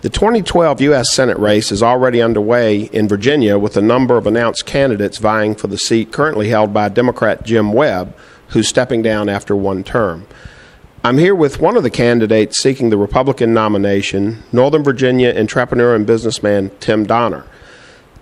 The 2012 U.S. Senate race is already underway in Virginia with a number of announced candidates vying for the seat currently held by Democrat Jim Webb, who's stepping down after one term. I'm here with one of the candidates seeking the Republican nomination, Northern Virginia entrepreneur and businessman Tim Donner.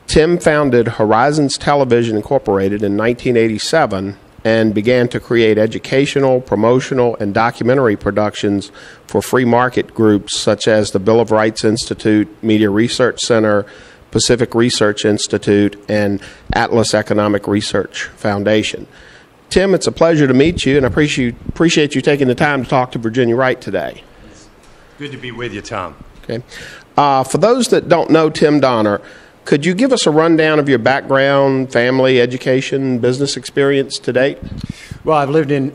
Tim founded Horizons Television Incorporated in 1987 and began to create educational, promotional, and documentary productions for free market groups such as the Bill of Rights Institute, Media Research Center, Pacific Research Institute, and Atlas Economic Research Foundation. Tim, it's a pleasure to meet you, and I appreciate you taking the time to talk to Virginia Right today. Good to be with you, Tom. Okay. For those that don't know Tim Donner, could you give us a rundown of your background, family, education, business experience to date? Well, I've lived in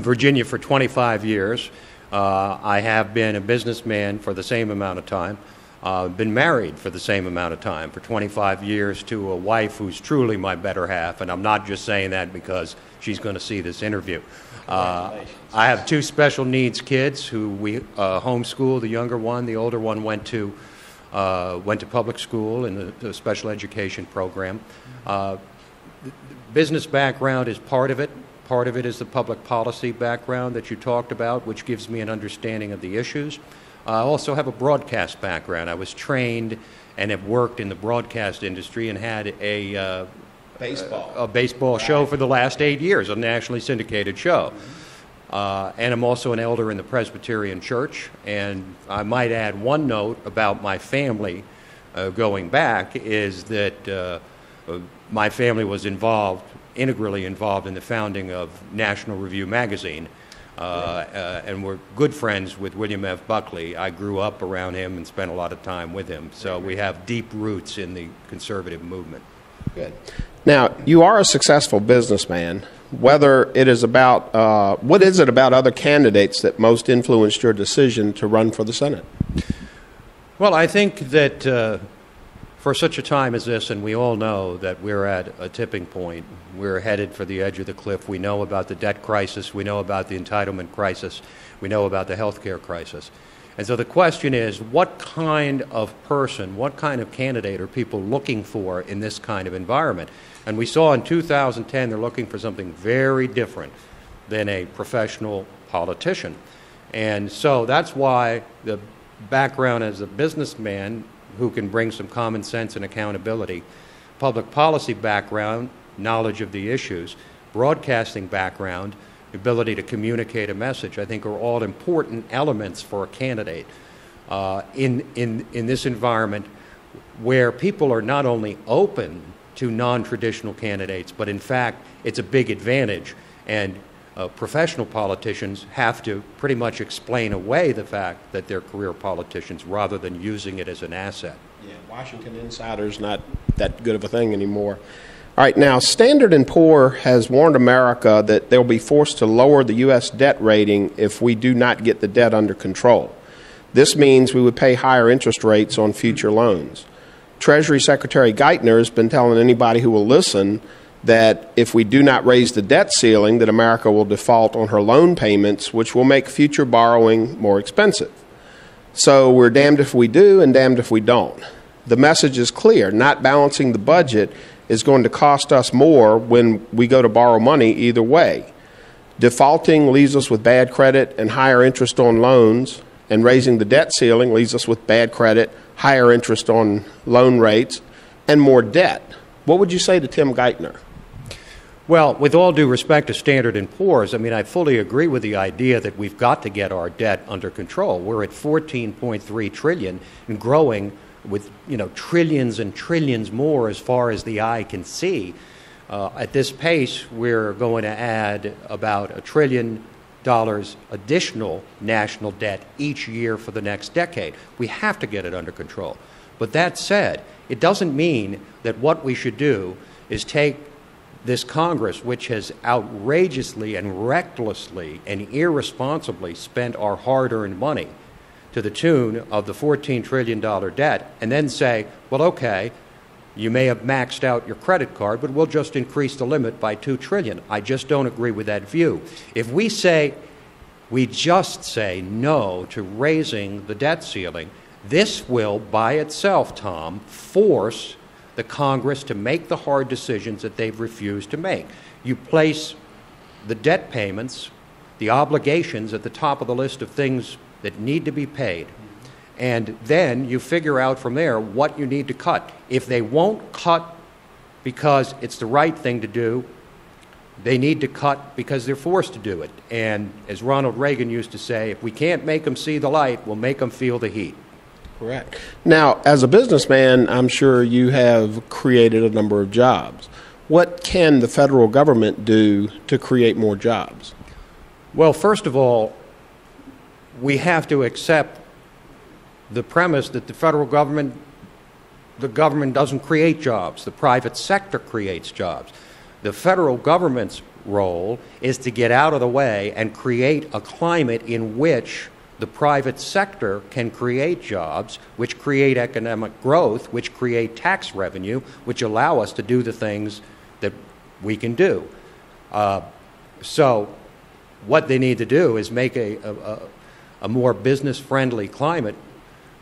Virginia for 25 years. I have been a businessman for the same amount of time. Been married for the same amount of time, for 25 years, to a wife who's truly my better half, and I'm not just saying that because she's going to see this interview. I have two special needs kids who we homeschool. The younger one, the older one went to public school in the special education program. Business background is part of it. Part of it is the public policy background that you talked about, which gives me an understanding of the issues. I also have a broadcast background. I was trained and have worked in the broadcast industry and had a baseball show for the last 8 years, a nationally syndicated show. And I'm also an elder in the Presbyterian Church. And I might add one note about my family going back is that my family was integrally involved in the founding of National Review magazine. And we're good friends with William F. Buckley. I grew up around him and spent a lot of time with him. So we have deep roots in the conservative movement. Good. Now, you are a successful businessman. Whether it is about, what is it about other candidates that most influenced your decision to run for the Senate? Well, I think that for such a time as this, and we all know that we're at a tipping point, we're headed for the edge of the cliff. We know about the debt crisis. We know about the entitlement crisis. We know about the health care crisis. And so the question is, what kind of person, what kind of candidate are people looking for in this kind of environment? And we saw in 2010 they're looking for something very different than a professional politician. And so that's why the background as a businessman who can bring some common sense and accountability, public policy background, knowledge of the issues, broadcasting background, ability to communicate a message, I think are all important elements for a candidate in this environment where people are not only open to non-traditional candidates, but in fact it's a big advantage, and professional politicians have to pretty much explain away the fact that they're career politicians rather than using it as an asset. Yeah, Washington insider's not that good of a thing anymore. All right, now Standard & Poor's has warned America that they'll be forced to lower the U.S. debt rating if we do not get the debt under control. This means we would pay higher interest rates on future loans. Treasury Secretary Geithner has been telling anybody who will listen that if we do not raise the debt ceiling, that America will default on her loan payments, which will make future borrowing more expensive. So we're damned if we do and damned if we don't. The message is clear. Not balancing the budget is going to cost us more when we go to borrow money either way. Defaulting leaves us with bad credit and higher interest on loans, and raising the debt ceiling leaves us with bad credit, higher interest on loan rates, and more debt. What would you say to Tim Geithner? Well, with all due respect to Standard & Poor's, I mean, I fully agree with the idea that we've got to get our debt under control. We're at $14.3 trillion and growing with, trillions and trillions more as far as the eye can see. At this pace, we're going to add about $1 trillion additional national debt each year for the next decade. We have to get it under control. But that said, it doesn't mean that what we should do is take this Congress, which has outrageously and recklessly and irresponsibly spent our hard-earned money to the tune of the $14 trillion debt, and then say, well, okay, you may have maxed out your credit card, but we'll just increase the limit by $2 trillion. I just don't agree with that view. If we just say no to raising the debt ceiling, This will, by itself, Tom, force the Congress to make the hard decisions that they've refused to make. You place the debt payments, the obligations at the top of the list of things that need to be paid. And then you figure out from there what you need to cut. If they won't cut because it's the right thing to do, they need to cut because they're forced to do it. And as Ronald Reagan used to say, if we can't make them see the light, we'll make them feel the heat. Correct. Now, as a businessman, I'm sure you have created a number of jobs. What can the federal government do to create more jobs? Well, first of all, we have to accept the premise that the government doesn't create jobs. The private sector creates jobs. The federal government's role is to get out of the way and create a climate in which the private sector can create jobs, which create economic growth, which create tax revenue, which allow us to do the things that we can do. So what they need to do is make a more business-friendly climate.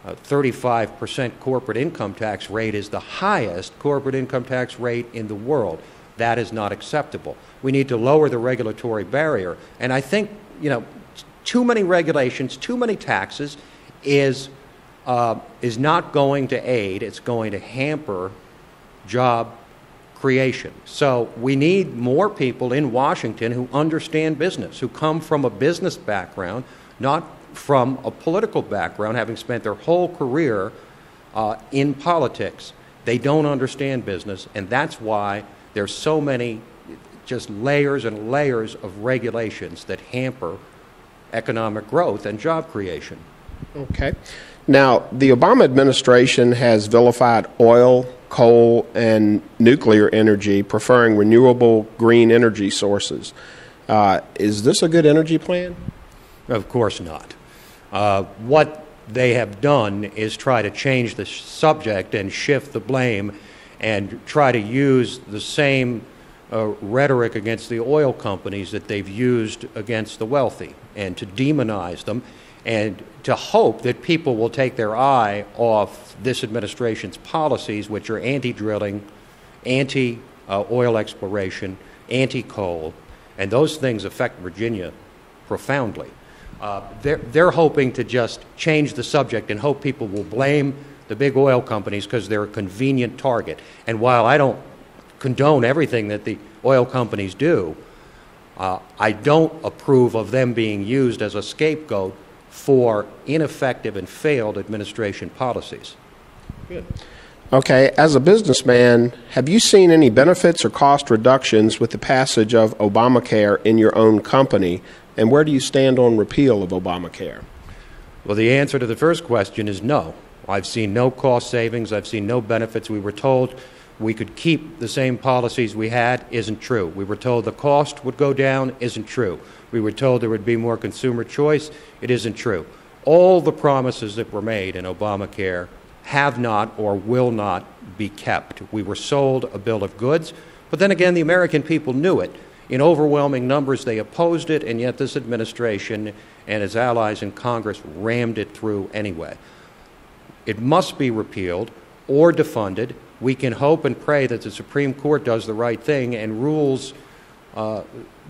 35% corporate income tax rate is the highest corporate income tax rate in the world. That is not acceptable. We need to lower the regulatory barrier. And I think, too many regulations, too many taxes is not going to aid. It's going to hamper job creation. So we need more people in Washington who understand business, who come from a business background, not from a political background, having spent their whole career in politics. They don't understand business, and that's why there's so many just layers and layers of regulations that hamper economic growth and job creation. Okay. Now, the Obama administration has vilified oil, coal, and nuclear energy, preferring renewable green energy sources. Is this a good energy plan? Of course not. What they have done is try to change the subject and shift the blame and try to use the same rhetoric against the oil companies that they've used against the wealthy, and to demonize them, and to hope that people will take their eye off this administration's policies, which are anti-drilling, anti-oil exploration, anti-coal, and those things affect Virginia profoundly. They're hoping to just change the subject and hope people will blame the big oil companies because they're a convenient target. And while I don't condone everything that the oil companies do, I don't approve of them being used as a scapegoat for ineffective and failed administration policies. Good. Okay, as a businessman, have you seen any benefits or cost reductions with the passage of Obamacare in your own company, and where do you stand on repeal of Obamacare? Well, the answer to the first question is no. I've seen no cost savings. I've seen no benefits. We were told we could keep the same policies we had. Isn't true. We were told the cost would go down. Isn't true. We were told there would be more consumer choice. It isn't true. All the promises that were made in Obamacare have not or will not be kept. We were sold a bill of goods, but then again, the American people knew it. In overwhelming numbers, they opposed it, and yet this administration and its allies in Congress rammed it through anyway. It must be repealed or defunded. We can hope and pray that the Supreme Court does the right thing and rules the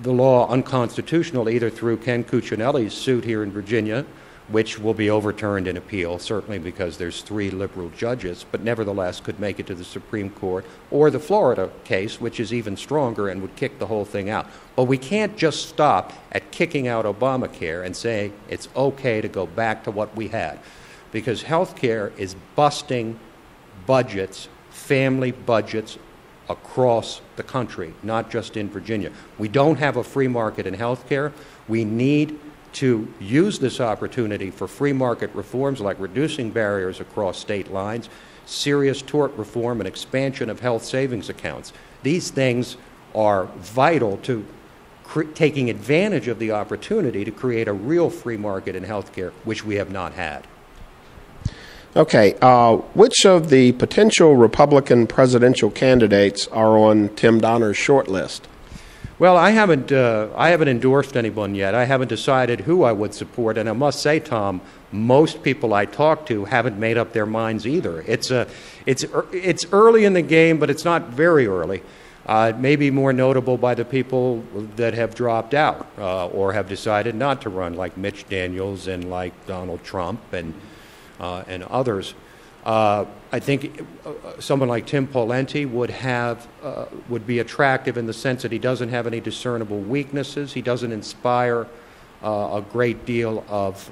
law unconstitutional, either through Ken Cuccinelli's suit here in Virginia, which will be overturned in appeal, certainly because there's 3 liberal judges, but nevertheless could make it to the Supreme Court, or the Florida case, which is even stronger and would kick the whole thing out. But we can't just stop at kicking out Obamacare and say it's okay to go back to what we had, because health care is busting budgets, family budgets across the country, not just in Virginia. We don't have a free market in health care. We need to use this opportunity for free market reforms like reducing barriers across state lines, serious tort reform, and expansion of health savings accounts. These things are vital to taking advantage of the opportunity to create a real free market in health care, which we have not had. Okay, which of the potential Republican presidential candidates are on Tim Donner's short list? Well, I haven't endorsed anyone yet. I haven't decided who I would support, and I must say, Tom, most people I talk to haven't made up their minds either. It's early in the game, but it's not very early. It may be more notable by the people that have dropped out or have decided not to run, like Mitch Daniels and like Donald Trump and others. I think someone like Tim Pawlenty would be attractive in the sense that he doesn't have any discernible weaknesses. He doesn't inspire a great deal of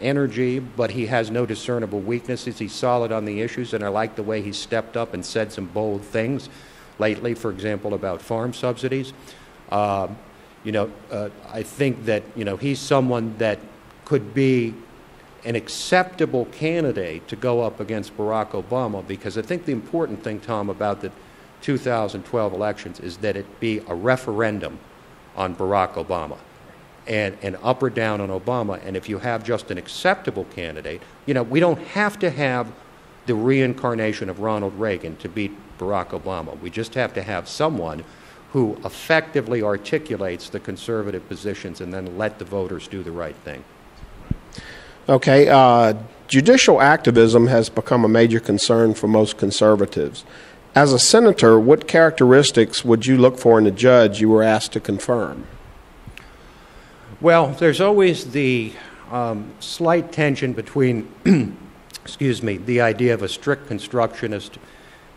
energy, but he has no discernible weaknesses. He's solid on the issues, and I like the way he stepped up and said some bold things lately, for example, about farm subsidies. I think that he's someone that could be an acceptable candidate to go up against Barack Obama, because I think the important thing, Tom, about the 2012 elections is that it be a referendum on Barack Obama and up or down on Obama. And if you have just an acceptable candidate, we don't have to have the reincarnation of Ronald Reagan to beat Barack Obama. We just have to have someone who effectively articulates the conservative positions and then let the voters do the right thing. Okay, judicial activism has become a major concern for most conservatives. As a senator, what characteristics would you look for in a judge you were asked to confirm? Well, there's always the slight tension between, the idea of a strict constructionist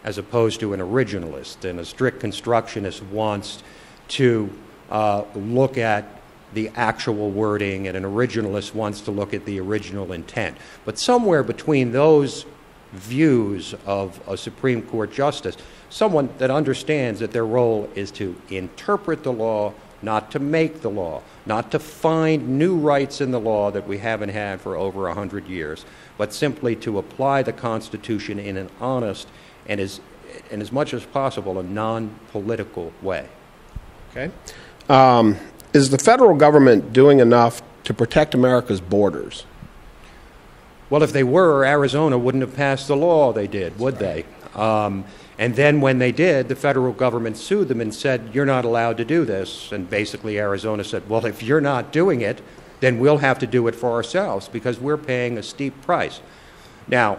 as opposed to an originalist. And a strict constructionist wants to look at the actual wording, and an originalist wants to look at the original intent. But somewhere between those views of a Supreme Court justice, someone that understands that their role is to interpret the law, not to make the law, not to find new rights in the law that we haven't had for over 100 years, but simply to apply the Constitution in an honest and as much as possible, a non-political way. Okay. Is the federal government doing enough to protect America's borders? Well, if they were, Arizona wouldn't have passed the law they did, would they? And then when they did, the federal government sued them and said, you're not allowed to do this. And basically Arizona said, well, if you're not doing it, then we'll have to do it for ourselves because we're paying a steep price. Now,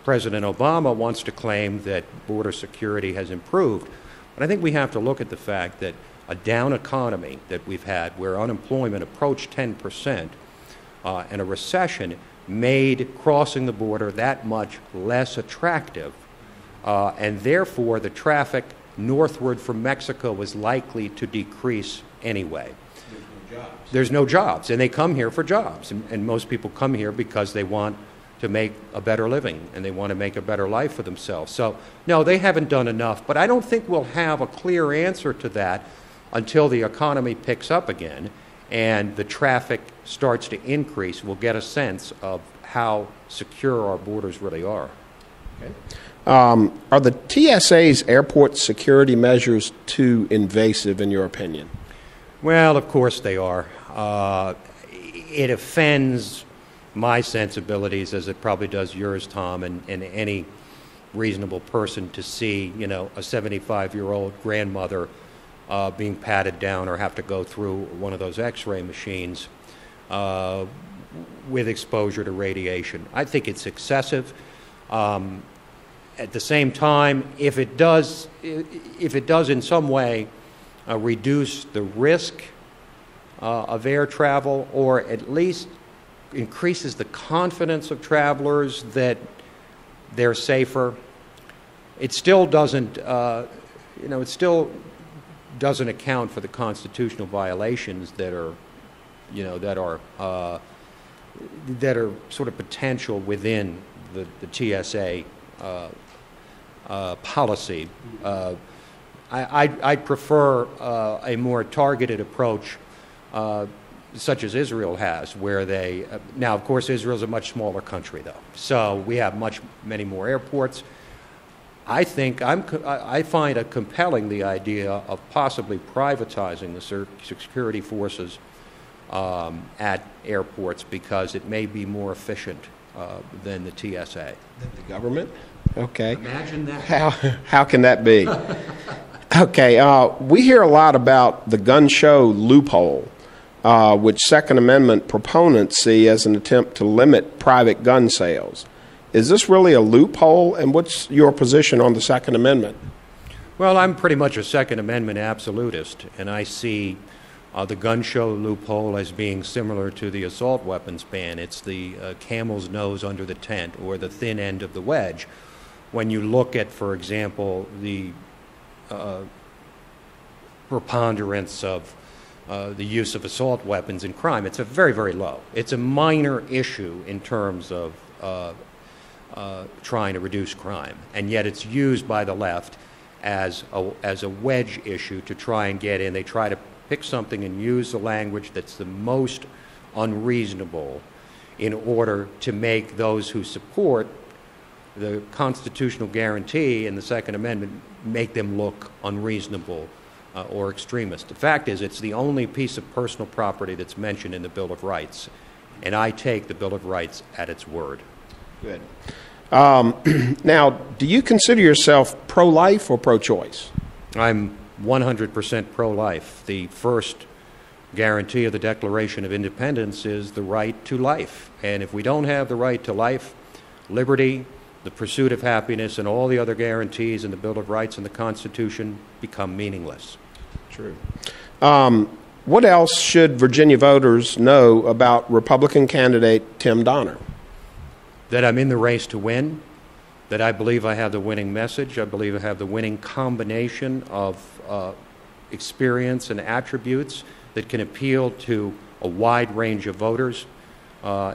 President Obama wants to claim that border security has improved, but I think we have to look at the fact that a down economy that we've had, where unemployment approached 10%, and a recession made crossing the border that much less attractive, and therefore the traffic northward from Mexico was likely to decrease anyway. There's no jobs, and they come here for jobs, and most people come here because they want to make a better living and they want to make a better life for themselves. So, no, they haven't done enough, but I don't think we'll have a clear answer to that until the economy picks up again and the traffic starts to increase. We'll get a sense of how secure our borders really are. Okay. Are the TSA's airport security measures too invasive, in your opinion? Well, of course they are. It offends my sensibilities, as it probably does yours, Tom, and any reasonable person to see, a 75-year-old grandmother being patted down or have to go through one of those X-ray machines with exposure to radiation. I think it's excessive. At the same time, if it does in some way reduce the risk of air travel, or at least increases the confidence of travelers that they're safer, it still doesn't, it still doesn't account for the constitutional violations that are, that are sort of potential within the TSA policy. I'd prefer a more targeted approach, such as Israel has, where they now, of course, Israel's a much smaller country, though, so we have many more airports. I find it compelling, the idea of possibly privatizing the security forces at airports, because it may be more efficient than the TSA. The government? Okay. Imagine that. How can that be? Okay, we hear a lot about the gun show loophole, which Second Amendment proponents see as an attempt to limit private gun sales. Is this really a loophole, and what's your position on the Second Amendment? Well, I'm pretty much a Second Amendment absolutist, and I see the gun show loophole as being similar to the assault weapons ban. It's the camel's nose under the tent, or the thin end of the wedge. When you look at, for example, the preponderance of the use of assault weapons in crime, it's a very, very low. It's a minor issue in terms of trying to reduce crime, and yet it's used by the left as a wedge issue to try and get in. They try to pick something and use the language that's the most unreasonable in order to make those who support the constitutional guarantee in the Second Amendment make them look unreasonable or extremist. The fact is, it's the only piece of personal property that's mentioned in the Bill of Rights, and I take the Bill of Rights at its word. Good. Now, do you consider yourself pro-life or pro-choice? I'm 100% pro-life. The first guarantee of the Declaration of Independence is the right to life. And if we don't have the right to life, liberty, the pursuit of happiness, and all the other guarantees in the Bill of Rights and the Constitution become meaningless. True. What else should Virginia voters know about Republican candidate Tim Donner? That I'm in the race to win, that I believe I have the winning message, I believe I have the winning combination of experience and attributes that can appeal to a wide range of voters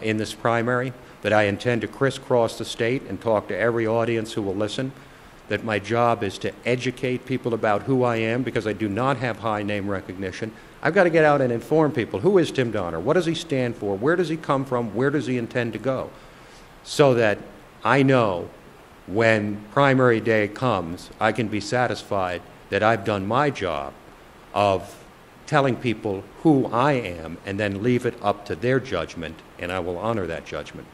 in this primary, that I intend to crisscross the state and talk to every audience who will listen, that my job is to educate people about who I am because I do not have high name recognition. I've got to get out and inform people. Who is Tim Donner? What does he stand for? Where does he come from? Where does he intend to go? So that I know when primary day comes, I can be satisfied that I've done my job of telling people who I am and then leave it up to their judgment, and I will honor that judgment.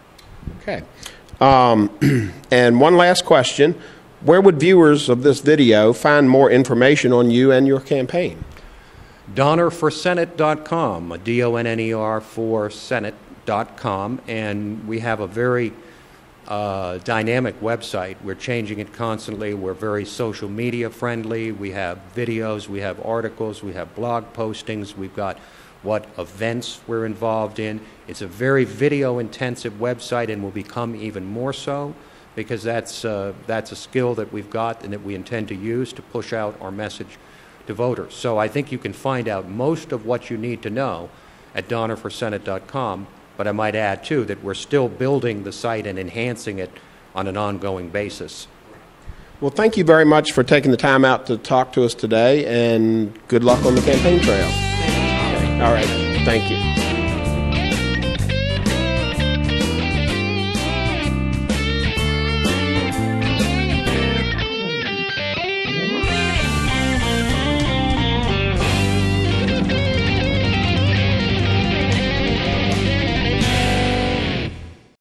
Okay. And one last question. Where would viewers of this video find more information on you and your campaign? DonnerForSenate.com, D-O-N-N-E-R for Senate.com, and we have a very dynamic website. We're changing it constantly. We're very social media friendly. We have videos, we have articles, we have blog postings, we've got what events we're involved in. It's a very video intensive website and will become even more so because that's a skill that we've got and that we intend to use to push out our message to voters. So I think you can find out most of what you need to know at DonnerForSenate.com. But I might add, too, that we're still building the site and enhancing it on an ongoing basis. Well, thank you very much for taking the time out to talk to us today, and good luck on the campaign trail. Okay. All right. Thank you.